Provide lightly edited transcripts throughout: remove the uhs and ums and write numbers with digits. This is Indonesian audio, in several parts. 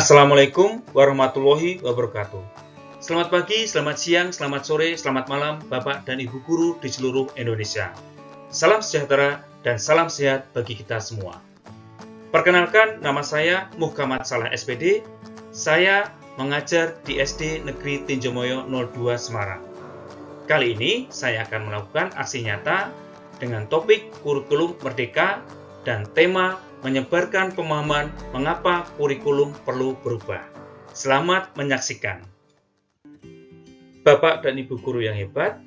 Assalamualaikum warahmatullahi wabarakatuh. Selamat pagi, selamat siang, selamat sore, selamat malam Bapak dan Ibu Guru di seluruh Indonesia. Salam sejahtera dan salam sehat bagi kita semua. Perkenalkan, nama saya Muhammad Salah SPD. Saya mengajar di SD Negeri Tinjomoyo 02 Semarang. Kali ini saya akan melakukan aksi nyata dengan topik kurikulum merdeka dan tema menyebarkan pemahaman mengapa kurikulum perlu berubah. Selamat menyaksikan. Bapak dan Ibu guru yang hebat,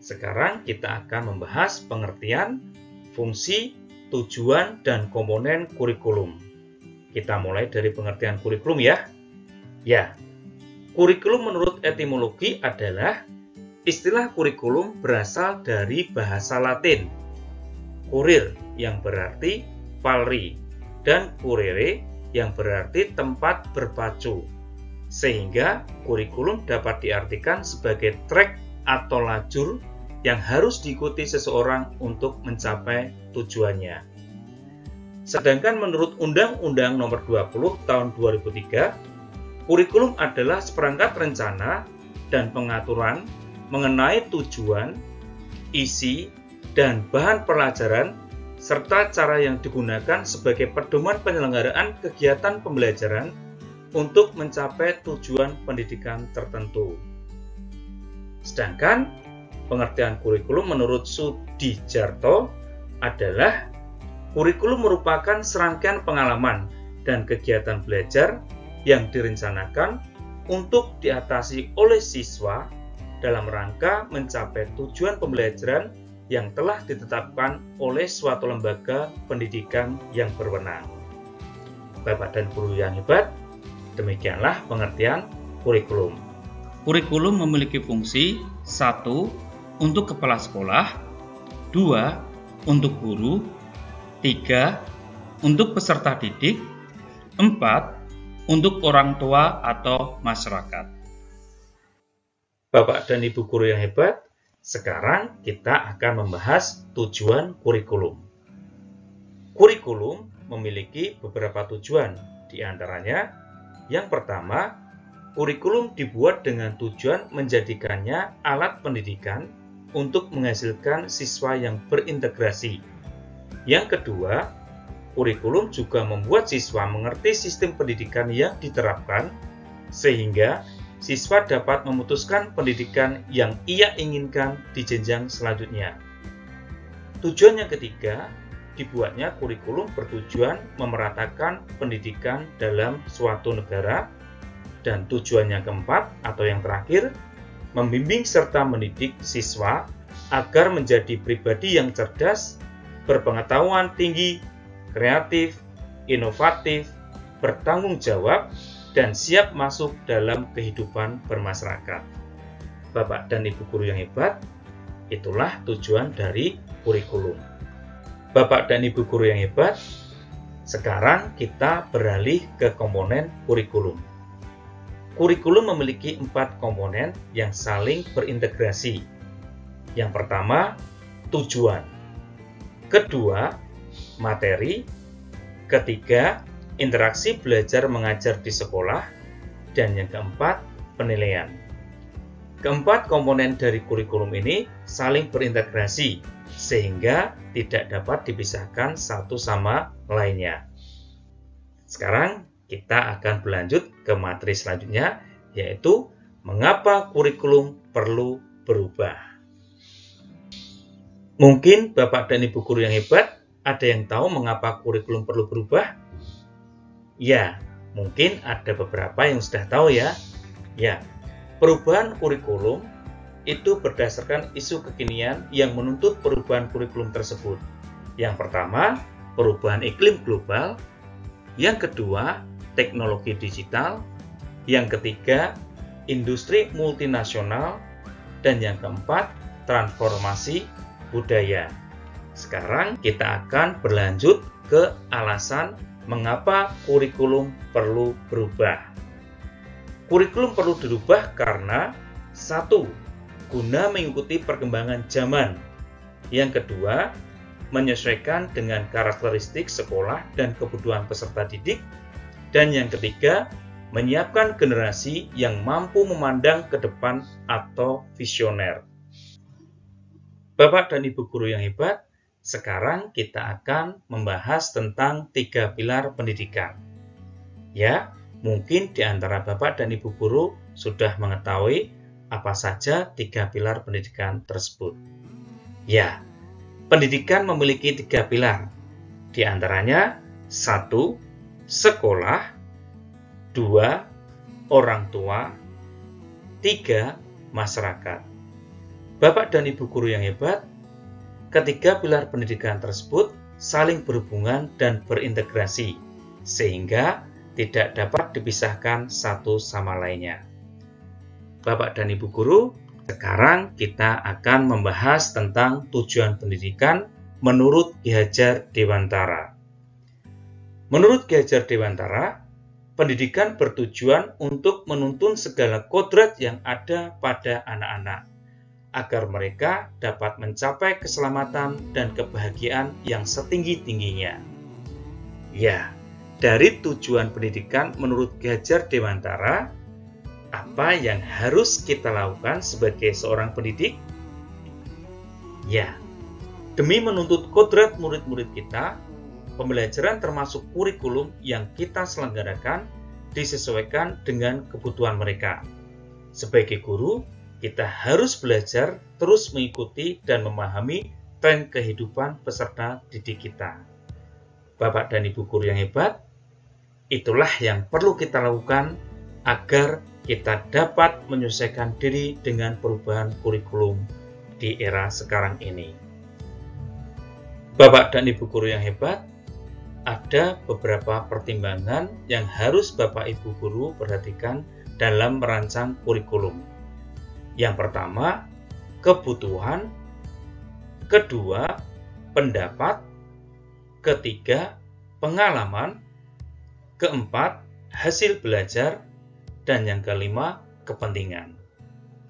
sekarang kita akan membahas pengertian, fungsi, tujuan, dan komponen kurikulum. Kita mulai dari pengertian kurikulum ya. Ya, kurikulum menurut etimologi adalah istilah kurikulum berasal dari bahasa Latin, kurir yang berarti palri, dan curere yang berarti tempat berpacu. Sehingga kurikulum dapat diartikan sebagai trek atau lajur yang harus diikuti seseorang untuk mencapai tujuannya. Sedangkan menurut Undang-Undang Nomor 20 Tahun 2003, kurikulum adalah seperangkat rencana dan pengaturan mengenai tujuan, isi, dan bahan pelajaran serta cara yang digunakan sebagai pedoman penyelenggaraan kegiatan pembelajaran untuk mencapai tujuan pendidikan tertentu. Sedangkan pengertian kurikulum menurut Sudijarto adalah kurikulum merupakan serangkaian pengalaman dan kegiatan belajar yang direncanakan untuk diatasi oleh siswa dalam rangka mencapai tujuan pembelajaran yang telah ditetapkan oleh suatu lembaga pendidikan yang berwenang. Bapak dan guru yang hebat, demikianlah pengertian kurikulum. Kurikulum memiliki fungsi 1. Untuk kepala sekolah, 2. Untuk guru, 3. Untuk peserta didik, 4. Untuk orang tua atau masyarakat. Bapak dan Ibu guru yang hebat, sekarang kita akan membahas tujuan kurikulum. Kurikulum memiliki beberapa tujuan, di antaranya yang pertama, kurikulum dibuat dengan tujuan menjadikannya alat pendidikan untuk menghasilkan siswa yang berintegrasi. Yang kedua, kurikulum juga membuat siswa mengerti sistem pendidikan yang diterapkan sehingga siswa dapat memutuskan pendidikan yang ia inginkan di jenjang selanjutnya. Tujuan yang ketiga, dibuatnya kurikulum bertujuan memeratakan pendidikan dalam suatu negara. Dan tujuan yang keempat atau yang terakhir, membimbing serta mendidik siswa agar menjadi pribadi yang cerdas, berpengetahuan tinggi, kreatif, inovatif, bertanggung jawab, dan siap masuk dalam kehidupan bermasyarakat. Bapak dan Ibu guru yang hebat, itulah tujuan dari kurikulum. Bapak dan Ibu guru yang hebat, sekarang kita beralih ke komponen kurikulum. Kurikulum memiliki 4 komponen yang saling berintegrasi. Yang pertama, tujuan. Kedua, materi. Ketiga, interaksi belajar mengajar di sekolah, dan yang keempat, penilaian. Keempat komponen dari kurikulum ini saling berintegrasi sehingga tidak dapat dipisahkan satu sama lainnya. Sekarang kita akan berlanjut ke materi selanjutnya, yaitu mengapa kurikulum perlu berubah. Mungkin Bapak dan Ibu guru yang hebat ada yang tahu mengapa kurikulum perlu berubah? Ya, mungkin ada beberapa yang sudah tahu ya. Ya, perubahan kurikulum itu berdasarkan isu kekinian yang menuntut perubahan kurikulum tersebut. Yang pertama, perubahan iklim global. Yang kedua, teknologi digital. Yang ketiga, industri multinasional. Dan yang keempat, transformasi budaya. Sekarang kita akan berlanjut ke alasan mengapa kurikulum perlu berubah. Kurikulum perlu dirubah karena 1. Guna mengikuti perkembangan zaman. Yang kedua, menyesuaikan dengan karakteristik sekolah dan kebutuhan peserta didik. Dan yang ketiga, menyiapkan generasi yang mampu memandang ke depan atau visioner. Bapak dan Ibu guru yang hebat, sekarang kita akan membahas tentang 3 pilar pendidikan. Ya, mungkin di antara Bapak dan Ibu guru sudah mengetahui apa saja 3 pilar pendidikan tersebut. Ya, pendidikan memiliki 3 pilar. Di antaranya 1. Sekolah, 2. Orang tua, 3. Masyarakat. Bapak dan Ibu guru yang hebat, ketiga pilar pendidikan tersebut saling berhubungan dan berintegrasi, sehingga tidak dapat dipisahkan satu sama lainnya. Bapak dan Ibu guru, sekarang kita akan membahas tentang tujuan pendidikan menurut Ki Hajar Dewantara. Menurut Ki Hajar Dewantara, pendidikan bertujuan untuk menuntun segala kodrat yang ada pada anak-anak, agar mereka dapat mencapai keselamatan dan kebahagiaan yang setinggi-tingginya. Ya, dari tujuan pendidikan menurut Ki Hajar Dewantara, apa yang harus kita lakukan sebagai seorang pendidik? Ya, demi menuntut kodrat murid-murid kita, pembelajaran termasuk kurikulum yang kita selenggarakan disesuaikan dengan kebutuhan mereka. Sebagai guru, kita harus belajar terus mengikuti dan memahami tren kehidupan peserta didik kita. Bapak dan Ibu guru yang hebat, itulah yang perlu kita lakukan agar kita dapat menyesuaikan diri dengan perubahan kurikulum di era sekarang ini. Bapak dan Ibu guru yang hebat, ada beberapa pertimbangan yang harus Bapak Ibu guru perhatikan dalam merancang kurikulum. Yang pertama, kebutuhan. Kedua, pendapat. Ketiga, pengalaman. Keempat, hasil belajar. Dan yang kelima, kepentingan.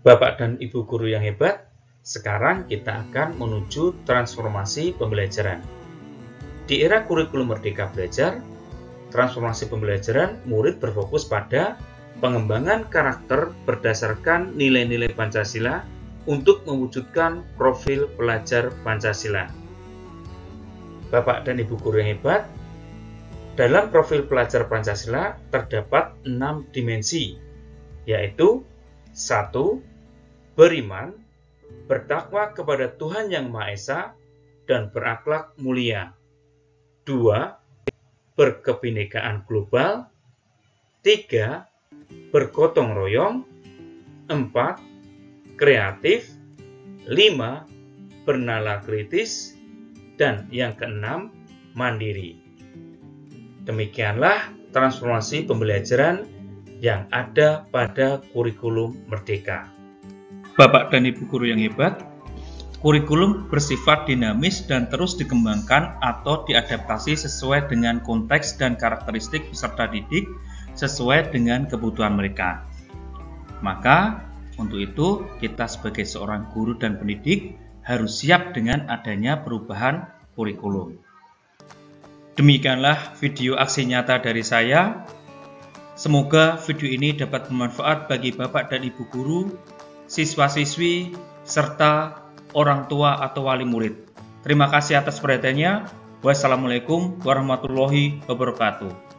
Bapak dan Ibu guru yang hebat, sekarang kita akan menuju transformasi pembelajaran. Di era kurikulum Merdeka Belajar, transformasi pembelajaran murid berfokus pada pengembangan karakter berdasarkan nilai-nilai Pancasila untuk mewujudkan profil pelajar Pancasila. Bapak dan Ibu guru yang hebat, dalam profil pelajar Pancasila terdapat 6 dimensi, yaitu 1. Beriman, bertakwa kepada Tuhan Yang Maha Esa, dan berakhlak mulia. 2. Berkebinekaan global. 3. Bergotong royong. 4. Kreatif. 5. Bernalar kritis. Dan yang keenam, mandiri. Demikianlah transformasi pembelajaran yang ada pada kurikulum Merdeka. Bapak dan Ibu guru yang hebat, kurikulum bersifat dinamis dan terus dikembangkan atau diadaptasi sesuai dengan konteks dan karakteristik peserta didik sesuai dengan kebutuhan mereka. Maka, untuk itu kita sebagai seorang guru dan pendidik harus siap dengan adanya perubahan kurikulum. Demikianlah video aksi nyata dari saya. Semoga video ini dapat bermanfaat bagi Bapak dan Ibu guru, siswa-siswi, serta orang tua atau wali murid. Terima kasih atas perhatiannya. Wassalamualaikum warahmatullahi wabarakatuh.